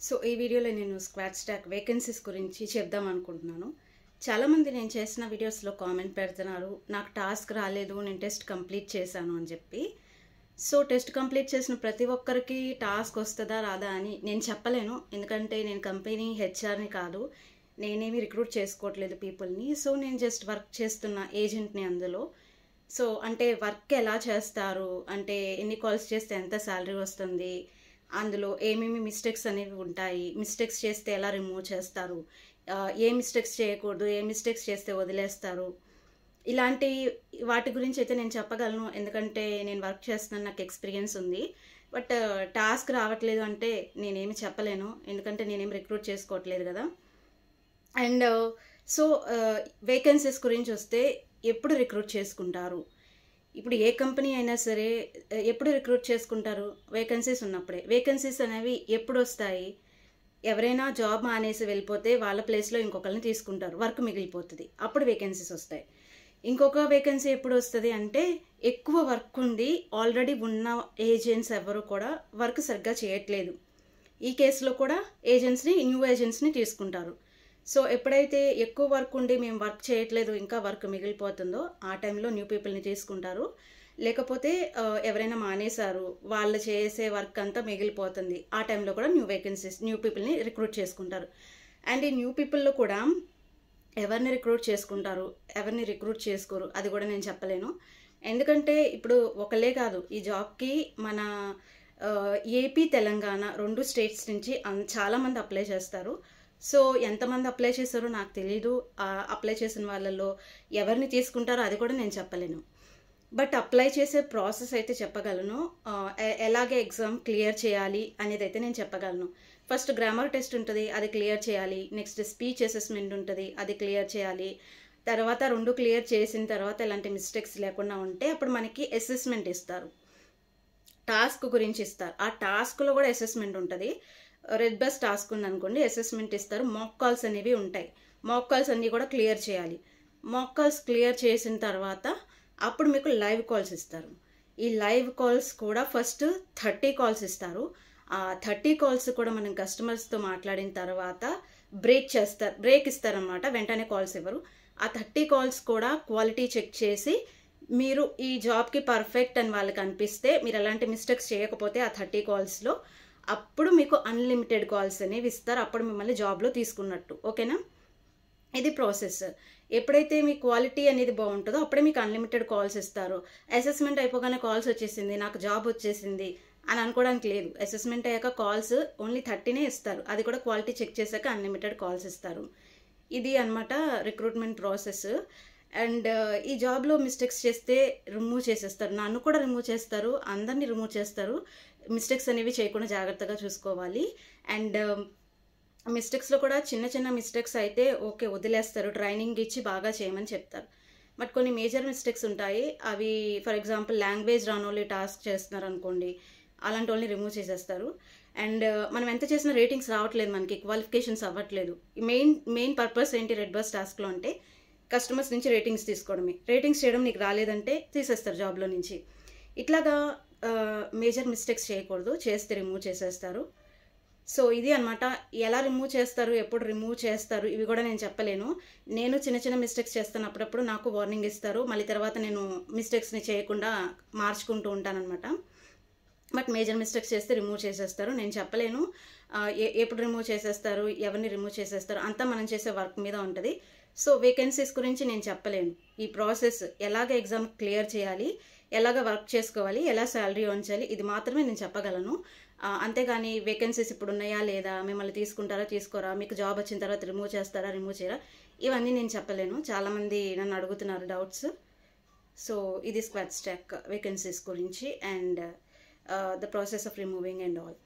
So ఈ వీడియోలో నేను స్క్వాడ్ స్టాక్ వేకెన్సీస్ గురించి చెప్దాం అనుకుంటున్నాను. చాలామంది నేను చేసిన వీడియోస్లో కామెంట్ పెడుతున్నారు, నాకు టాస్క్ రాలేదు, నేను టెస్ట్ కంప్లీట్ చేశాను అని చెప్పి. సో టెస్ట్ కంప్లీట్ చేసిన ప్రతి ఒక్కరికి టాస్క్ వస్తుందా రాదా అని నేను చెప్పలేను. ఎందుకంటే నేను కంపెనీ హెచ్ఆర్ని కాదు, నేనేమి రిక్రూట్ చేసుకోవట్లేదు పీపుల్ని. సో నేను జస్ట్ వర్క్ చేస్తున్న ఏజెంట్ని అందులో. సో అంటే వర్క్ ఎలా చేస్తారు, అంటే ఎన్ని కాల్స్ చేస్తే ఎంత శాలరీ వస్తుంది, అందులో ఏమేమి మిస్టేక్స్ అనేవి ఉంటాయి, మిస్టేక్స్ చేస్తే ఎలా రిమూవ్ చేస్తారు, ఏ మిస్టేక్స్ చేయకూడదు, ఏ మిస్టేక్స్ చేస్తే వదిలేస్తారు, ఇలాంటి వాటి గురించి అయితే నేను చెప్పగలను. ఎందుకంటే నేను వర్క్ చేస్తున్నాను, నాకు ఎక్స్పీరియన్స్ ఉంది. బట్ టాస్క్ రావట్లేదు అంటే నేనేమి చెప్పలేను, ఎందుకంటే నేనేమి రిక్రూట్ చేసుకోవట్లేదు కదా. అండ్ సో వేకెన్సీస్ గురించి వస్తే ఎప్పుడు రిక్రూట్ చేసుకుంటారు, ఇప్పుడు ఏ కంపెనీ అయినా సరే ఎప్పుడు రిక్రూట్ చేసుకుంటారు, వేకెన్సీస్ ఉన్నప్పుడే. వేకెన్సీస్ అనేవి ఎప్పుడు వస్తాయి, ఎవరైనా జాబ్ మానేసి వెళ్ళిపోతే వాళ్ళ ప్లేస్లో ఇంకొకరిని తీసుకుంటారు, వర్క్ మిగిలిపోతుంది, అప్పుడు వేకెన్సీస్ వస్తాయి. ఇంకొక వేకెన్సీ ఎప్పుడు వస్తుంది అంటే ఎక్కువ వర్క్ ఉంది, ఆల్రెడీ ఉన్న ఏజెంట్స్ ఎవరు కూడా వర్క్ సరిగ్గా చేయట్లేదు, ఈ కేసులో కూడా న్యూ ఏజెంట్స్ని తీసుకుంటారు. సో ఎప్పుడైతే ఎక్కువ వర్క్ ఉండి మేము వర్క్ చేయట్లేదు, ఇంకా వర్క్ మిగిలిపోతుందో ఆ టైంలో న్యూ పీపుల్ని తీసుకుంటారు. లేకపోతే ఎవరైనా మానేశారు, వాళ్ళు చేసే వర్క్ అంతా మిగిలిపోతుంది, ఆ టైంలో కూడా న్యూ పీపుల్ని రిక్రూట్ చేసుకుంటారు. అండ్ ఈ న్యూ పీపుల్లో కూడా ఎవరిని రిక్రూట్ చేసుకుంటారు, ఎవరిని రిక్రూట్ చేసుకోరు, అది కూడా నేను చెప్పలేను. ఎందుకంటే ఇప్పుడు ఒకళ్ళే కాదు, ఈ జాబ్కి మన ఏపీ తెలంగాణ 2 స్టేట్స్ నుంచి చాలామంది అప్లై చేస్తారు. సో ఎంతమంది అప్లై చేస్తారో నాకు తెలీదు, అప్లై చేసిన వాళ్ళల్లో ఎవరిని తీసుకుంటారో అది కూడా నేను చెప్పలేను. బట్ అప్లై చేసే ప్రాసెస్ అయితే చెప్పగలను, ఎలాగే ఎగ్జామ్ క్లియర్ చేయాలి అనేది అయితే నేను చెప్పగలను. ఫస్ట్ గ్రామర్ టెస్ట్ ఉంటుంది, అది క్లియర్ చేయాలి. నెక్స్ట్ స్పీచ్ అసెస్మెంట్ ఉంటుంది, అది క్లియర్ చేయాలి. తర్వాత 2 క్లియర్ చేసిన తర్వాత ఎలాంటి మిస్టేక్స్ లేకుండా ఉంటే అప్పుడు మనకి అసెస్మెంట్ ఇస్తారు, టాస్క్ గురించి ఇస్తారు. ఆ టాస్క్లో కూడా అసెస్మెంట్ ఉంటుంది. రెడ్ బస్ టాస్క్ ఉందనుకోండి, అసెస్మెంట్ ఇస్తారు. మాక్ కాల్స్ అనేవి ఉంటాయి, మాక్ కాల్స్ అన్నీ కూడా క్లియర్ చేయాలి. మాక్ కాల్స్ క్లియర్ చేసిన తర్వాత అప్పుడు మీకు లైవ్ కాల్స్ ఇస్తారు. ఈ లైవ్ కాల్స్ కూడా ఫస్ట్ 30 కాల్స్ ఇస్తారు. ఆ 30 కాల్స్ కూడా మనం కస్టమర్స్తో మాట్లాడిన తర్వాత బ్రేక్ ఇస్తారనమాట, వెంటనే కాల్స్ ఇవ్వరు. ఆ 30 కాల్స్ కూడా క్వాలిటీ చెక్ చేసి మీరు ఈ జాబ్కి పర్ఫెక్ట్ అని వాళ్ళకి అనిపిస్తే, మీరు ఎలాంటి మిస్టేక్స్ చేయకపోతే ఆ 30 కాల్స్లో అప్పుడు మీకు అన్లిమిటెడ్ కాల్స్ అనేవి ఇస్తారు, అప్పుడు మిమ్మల్ని జాబ్లో తీసుకున్నట్టు. ఓకేనా, ఇది ప్రాసెస్. ఎప్పుడైతే మీ క్వాలిటీ అనేది బాగుంటుందో అప్పుడే మీకు అన్లిమిటెడ్ కాల్స్ ఇస్తారు. అసెస్మెంట్ అయిపోగానే కాల్స్ వచ్చేసింది, నాకు జాబ్ వచ్చేసింది అని అనుకోవడానికి లేదు. అసెస్మెంట్ అయ్యాక కాల్స్ ఓన్లీ 30నే ఇస్తారు, అది కూడా క్వాలిటీ చెక్ చేశాక అన్లిమిటెడ్ కాల్స్ ఇస్తారు. ఇది అన్నమాట రిక్రూట్మెంట్ ప్రాసెస్. అండ్ ఈ జాబ్లో మిస్టేక్స్ చేస్తే రిమూవ్ చేసేస్తారు, నన్ను కూడా రిమూవ్ చేస్తారు, అందరినీ రిమూవ్ చేస్తారు. మిస్టేక్స్ అనేవి చేయకుండా జాగ్రత్తగా చూసుకోవాలి. అండ్ మిస్టేక్స్లో కూడా చిన్న చిన్న మిస్టేక్స్ అయితే ఓకే వదిలేస్తారు, ట్రైనింగ్ ఇచ్చి బాగా చేయమని చెప్తారు. బట్ కొన్ని మేజర్ మిస్టేక్స్ ఉంటాయి, అవి ఫర్ ఎగ్జాంపుల్ లాంగ్వేజ్ రానోళ్ళు టాస్క్ చేస్తున్నారు అనుకోండి, అలాంటి వాళ్ళని రిమూవ్ చేసేస్తారు. అండ్ మనం ఎంత చేసినా రేటింగ్స్ రావట్లేదు, మనకి క్వాలిఫికేషన్స్ అవ్వట్లేదు. మెయిన్ పర్పస్ ఏంటి రెడ్ బస్ టాస్క్లో అంటే కస్టమర్స్ నుంచి రేటింగ్స్ తీసుకోవడమే. రేటింగ్స్ చేయడం నీకు రాలేదంటే తీసేస్తారు జాబ్లో నుంచి. ఇట్లాగా మేజర్ మిస్టేక్స్ చేయకూడదు, చేస్తే రిమూవ్ చేసేస్తారు. సో ఇది అనమాట, ఎలా రిమూవ్ చేస్తారు, ఎప్పుడు రిమూవ్ చేస్తారు ఇవి కూడా నేను చెప్పలేను. నేను చిన్న చిన్న మిస్టేక్స్ చేస్తాను, అప్పుడప్పుడు నాకు వార్నింగ్ ఇస్తారు, మళ్ళీ తర్వాత నేను మిస్టేక్స్ని చేయకుండా మార్చుకుంటూ ఉంటానన్నమాట. బట్ మేజర్ మిస్టేక్స్ చేస్తే రిమూవ్ చేసేస్తారు. నేను చెప్పలేను ఎప్పుడు రిమూవ్ చేసేస్తారు, ఎవరిని రిమూవ్ చేసేస్తారు, అంతా మనం చేసే వర్క్ మీద ఉంటుంది. సో వేకెన్సీస్ గురించి నేను చెప్పలేను. ఈ ప్రాసెస్ ఎలాగ ఎగ్జామ్ క్లియర్ చేయాలి, ఎలాగ వర్క్ చేసుకోవాలి, ఎలా శాలరీ ఉంచాలి, ఇది మాత్రమే నేను చెప్పగలను. అంతేగాని వేకెన్సీస్ ఇప్పుడు ఉన్నాయా లేదా, మిమ్మల్ని తీసుకుంటారా తీసుకోరా, మీకు జాబ్ వచ్చిన తర్వాత రిమూవ్ చేస్తారా రిమూవ్ చేయరా, ఇవన్నీ నేను చెప్పలేను. చాలామంది నన్ను అడుగుతున్నారు డౌట్స్. సో ఇది స్క్వాడ్ స్టాక్ వేకెన్సీస్ గురించి and the process of removing and all.